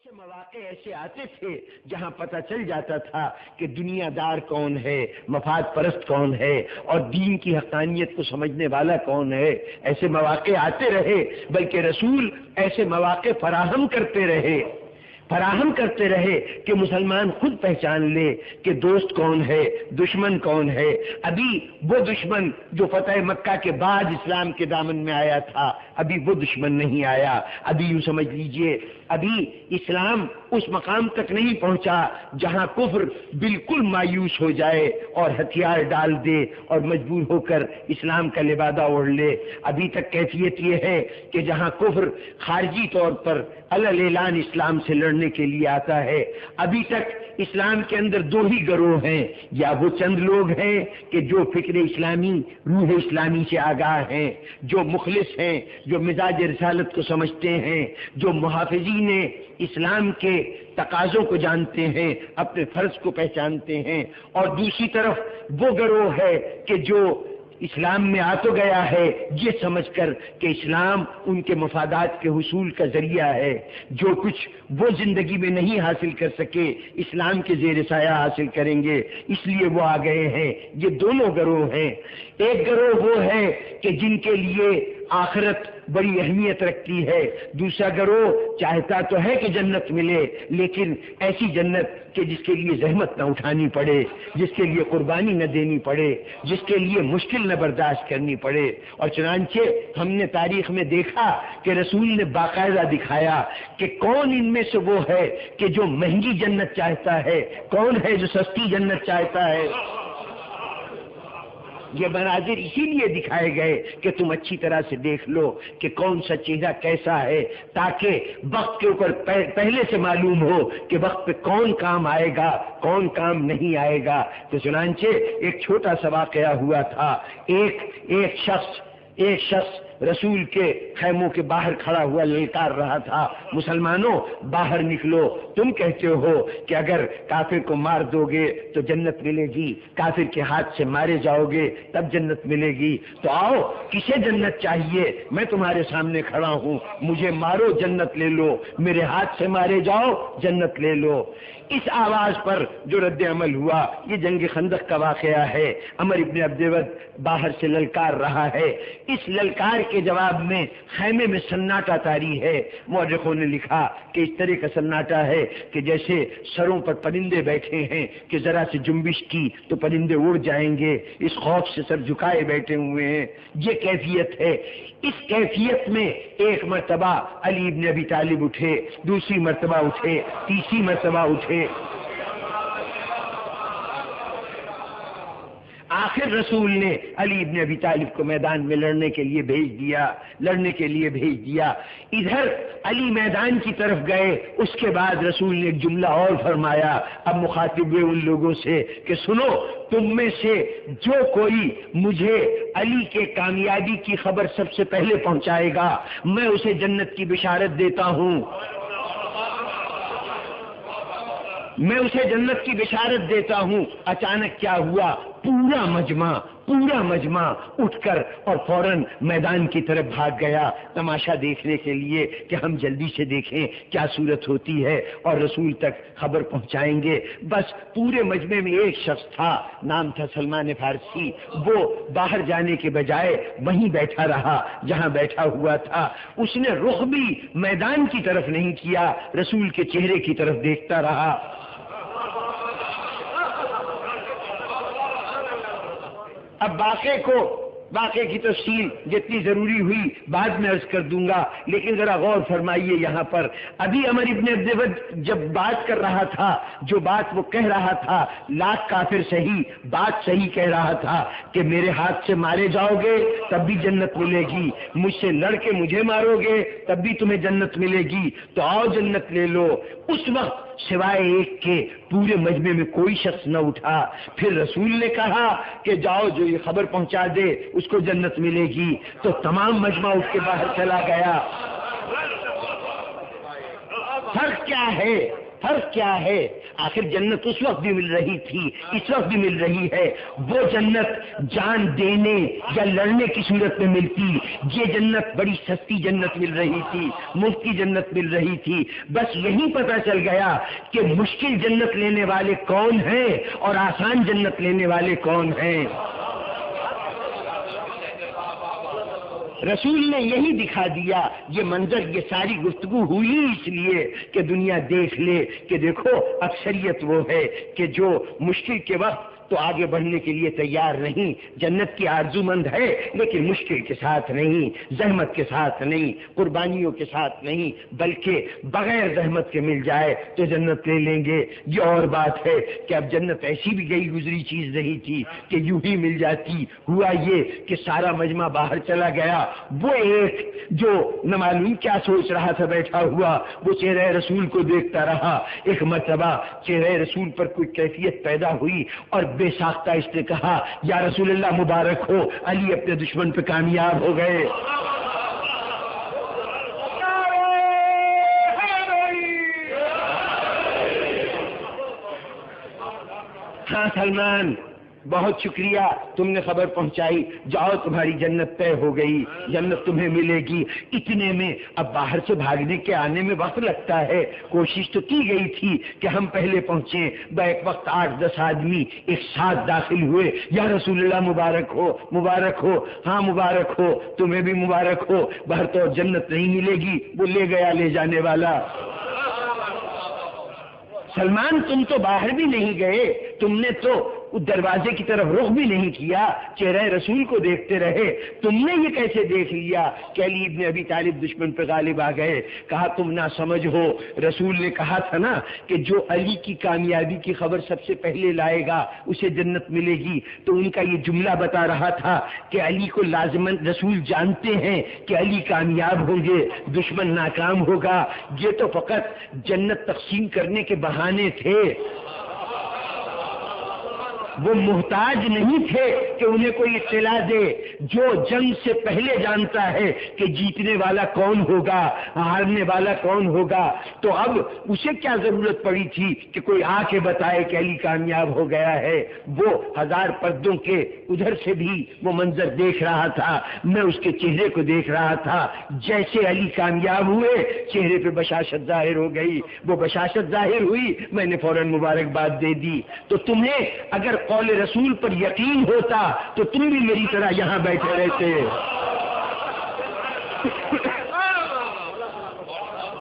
سے مواقع ایسے آتے تھے جہاں پتہ چل جاتا تھا کہ دنیا دار کون ہے، مفاد پرست کون ہے، اور دین کی حقانیت کو سمجھنے والا کون ہے۔ ایسے مواقع آتے رہے، بلکہ رسول ایسے مواقع فراہم کرتے رہے کہ مسلمان خود پہچان لے کہ دوست کون ہے، دشمن کون ہے۔ ابھی وہ دشمن جو فتح مکہ کے بعد اسلام کے دامن میں آیا تھا، ابھی وہ دشمن نہیں آیا۔ ابھی یوں سمجھ لیجئے، ابھی اسلام اس مقام تک نہیں پہنچا جہاں کفر بالکل مایوس ہو جائے اور ہتھیار ڈال دے اور مجبور ہو کر اسلام کا لبادہ اوڑھ لے۔ ابھی تک کیفیت یہ ہے کہ جہاں کفر خارجی طور پر اعلان اسلام سے لڑنے کے لیے آتا ہے، ابھی تک اسلام کے اندر دو ہی گروہ ہیں، یا وہ چند لوگ ہیں کہ جو فکر اسلامی، روح اسلامی سے آگاہ ہیں، جو مخلص ہیں، جو مزاج رسالت کو سمجھتے ہیں، جو محافظین اسلام کے تقاضوں کو جانتے ہیں، اپنے فرض کو پہچانتے ہیں، اور دوسری طرف وہ گروہ ہے کہ جو اسلام میں آ تو گیا ہے یہ سمجھ کر کہ اسلام ان کے مفادات کے حصول کا ذریعہ ہے، جو کچھ وہ زندگی میں نہیں حاصل کر سکے اسلام کے زیر سایہ حاصل کریں گے، اس لیے وہ آ گئے ہیں۔ یہ دونوں گروہ ہیں۔ ایک گروہ وہ ہے کہ جن کے لیے آخرت بڑی اہمیت رکھتی ہے، دوسرا گروہ چاہتا تو ہے کہ جنت ملے، لیکن ایسی جنت کہ جس کے لیے زحمت نہ اٹھانی پڑے، جس کے لیے قربانی نہ دینی پڑے، جس کے لیے مشکل نہ برداشت کرنی پڑے۔ اور چنانچہ ہم نے تاریخ میں دیکھا کہ رسول نے باقاعدہ دکھایا کہ کون ان میں سے وہ ہے کہ جو مہنگی جنت چاہتا ہے، کون ہے جو سستی جنت چاہتا ہے۔ یہ مناظر اسی لیے دکھائے گئے کہ تم اچھی طرح سے دیکھ لو کہ کون سا چہرہ کیسا ہے، تاکہ وقت کے اوپر پہلے سے معلوم ہو کہ وقت پہ کون کام آئے گا، کون کام نہیں آئے گا۔ تو چنانچہ ایک چھوٹا سا واقعہ ہوا تھا۔ ایک شخص رسول کے خیموں کے باہر کھڑا ہوا للکار رہا تھا، مسلمانوں باہر نکلو، تم کہتے ہو کہ اگر کافر کو مار دو گے تو جنت ملے گی، کافر کے ہاتھ سے مارے جاؤ گے تب جنت ملے گی، تو آؤ کسے جنت چاہیے، میں تمہارے سامنے کھڑا ہوں، مجھے مارو جنت لے لو، میرے ہاتھ سے مارے جاؤ جنت لے لو۔ اس آواز پر جو رد عمل ہوا، یہ جنگ خندق کا واقعہ ہے۔ عمر ابن عبدود باہر سے للکار رہا ہے، اس للکار کے جواب میں خیمے میں سناٹا طاری ہے۔ مورخوں نے لکھا کہ اس طرح کا سناٹا ہے کہ جیسے سروں پر پرندے بیٹھے ہیں کہ ذرا سے جنبش کی تو پرندے اڑ جائیں گے، اس خوف سے سر جھکائے بیٹھے ہوئے ہیں، یہ کیفیت ہے۔ اس کیفیت میں ایک مرتبہ علی ابن ابی طالب اٹھے، دوسری مرتبہ اٹھے، تیسری مرتبہ اٹھے، آخر رسول نے علی ابن ابی طالب کو میدان میں لڑنے کے لیے بھیج دیا۔ ادھر علی میدان کی طرف گئے، اس کے بعد رسول نے ایک جملہ اور فرمایا، اب مخاطب ہوئے ان لوگوں سے کہ سنو، تم میں سے جو کوئی مجھے علی کے کامیابی کی خبر سب سے پہلے پہنچائے گا، میں اسے جنت کی بشارت دیتا ہوں، میں اسے جنت کی بشارت دیتا ہوں۔ اچانک کیا ہوا، پورا مجمع اٹھ کر اور فوراً میدان کی طرف بھاگ گیا تماشا دیکھنے کے لیے کہ ہم جلدی سے دیکھیں کیا صورت ہوتی ہے اور رسول تک خبر پہنچائیں گے۔ بس پورے مجمع میں ایک شخص تھا، نام تھا سلمان فارسی، وہ باہر جانے کے بجائے وہیں بیٹھا رہا جہاں بیٹھا ہوا تھا، اس نے رخ بھی میدان کی طرف نہیں کیا، رسول کے چہرے کی طرف دیکھتا رہا۔ اب واقعے کی تفصیل جتنی ضروری ہوئی بعد میں عرض کر دوں گا، لیکن ذرا غور فرمائیے یہاں پر۔ ابھی عمر ابن عبدود جب بات کر رہا تھا، جو بات وہ کہہ رہا تھا، لاکھ کافر صحیح بات صحیح کہہ رہا تھا کہ میرے ہاتھ سے مارے جاؤ گے تب بھی جنت ملے گی، مجھ سے لڑ کے مجھے مارو گے تب بھی تمہیں جنت ملے گی، تو آؤ جنت لے لو۔ اس وقت سوائے ایک کے پورے مجمع میں کوئی شخص نہ اٹھا۔ پھر رسول نے کہا کہ جاؤ جو یہ خبر پہنچا دے اس کو جنت ملے گی، تو تمام مجمع اٹھ کے باہر چلا گیا۔ فرق کیا ہے؟ فرق کیا ہے؟ آخر جنت اس وقت بھی مل رہی تھی، اس وقت بھی مل رہی ہے۔ وہ جنت جان دینے یا لڑنے کی صورت میں ملتی، یہ جنت بڑی سستی جنت مل رہی تھی، مفت کی جنت مل رہی تھی۔ بس یہی پتہ چل گیا کہ مشکل جنت لینے والے کون ہیں اور آسان جنت لینے والے کون ہیں۔ رسول نے یہی دکھا دیا۔ یہ منظر، یہ ساری گفتگو ہوئی اس لیے کہ دنیا دیکھ لے کہ دیکھو اکثریت وہ ہے کہ جو مشکل کے وقت تو آگے بڑھنے کے لیے تیار نہیں، جنت کی آرزو مند ہے لیکن مشکل کے ساتھ نہیں، زحمت کے ساتھ نہیں، قربانیوں کے ساتھ نہیں، بلکہ بغیر زحمت کے مل جائے تو جنت لے لیں گے۔ یہ اور بات ہے کہ اب جنت ایسی بھی گئی گزری چیز نہیں تھی کہ یوں ہی مل جاتی۔ ہوا یہ کہ سارا مجمع باہر چلا گیا، وہ ایک جو نہ معلوم کیا سوچ رہا تھا بیٹھا ہوا، وہ چہرہ رسول کو دیکھتا رہا۔ ایک مرتبہ چہرہ رسول پر کوئی کیفیت پیدا ہوئی اور بے ساختہ اس نے کہا، یا رسول اللہ مبارک ہو، علی اپنے دشمن پہ کامیاب ہو گئے۔ ہاں سلمان، بہت شکریہ، تم نے خبر پہنچائی، جاؤ تمہاری جنت طے ہو گئی، جنت تمہیں ملے گی۔ اتنے میں اب باہر سے بھاگنے کے آنے میں وقت لگتا ہے، کوشش تو کی گئی تھی کہ ہم پہلے پہنچے، بیک وقت 8-10 آدمی ایک ساتھ داخل ہوئے، یا رسول اللہ مبارک ہو، مبارک ہو۔ ہاں مبارک ہو، تمہیں بھی مبارک ہو، باہر تو جنت نہیں ملے گی، وہ لے گیا لے جانے والا۔ سلمان تم تو باہر بھی نہیں گئے، تم نے تو دروازے کی طرف رخ بھی نہیں کیا، چہرہ رسول کو دیکھتے رہے، تم نے یہ کیسے دیکھ لیا کہ علی ابن ابی طالب دشمن پہ غالب آ گئے؟ کہا تم نہ سمجھ ہو، رسول نے کہا تھا نا کہ جو علی کی کامیابی کی خبر سب سے پہلے لائے گا اسے جنت ملے گی، تو ان کا یہ جملہ بتا رہا تھا کہ علی کو لازماً رسول جانتے ہیں کہ علی کامیاب ہوں گے، دشمن ناکام ہوگا، یہ تو فقط جنت تقسیم کرنے کے بہانے تھے۔ وہ محتاج نہیں تھے کہ انہیں کوئی اطلاع دے، جو جنگ سے پہلے جانتا ہے کہ جیتنے والا کون ہوگا، ہارنے والا کون ہوگا، تو اب اسے کیا ضرورت پڑی تھی کہ کوئی آ کے بتائے کہ علی کامیاب ہو گیا ہے۔ وہ 1000 پردوں کے ادھر سے بھی وہ منظر دیکھ رہا تھا، میں اس کے چہرے کو دیکھ رہا تھا، جیسے علی کامیاب ہوئے چہرے پہ بشاشت ظاہر ہو گئی، وہ بشاشت ظاہر ہوئی، میں نے فوراً مبارکباد دے دی۔ تو تمہیں اگر قول رسول پر یقین ہوتا تو تم بھی میری طرح یہاں بیٹھے رہتے۔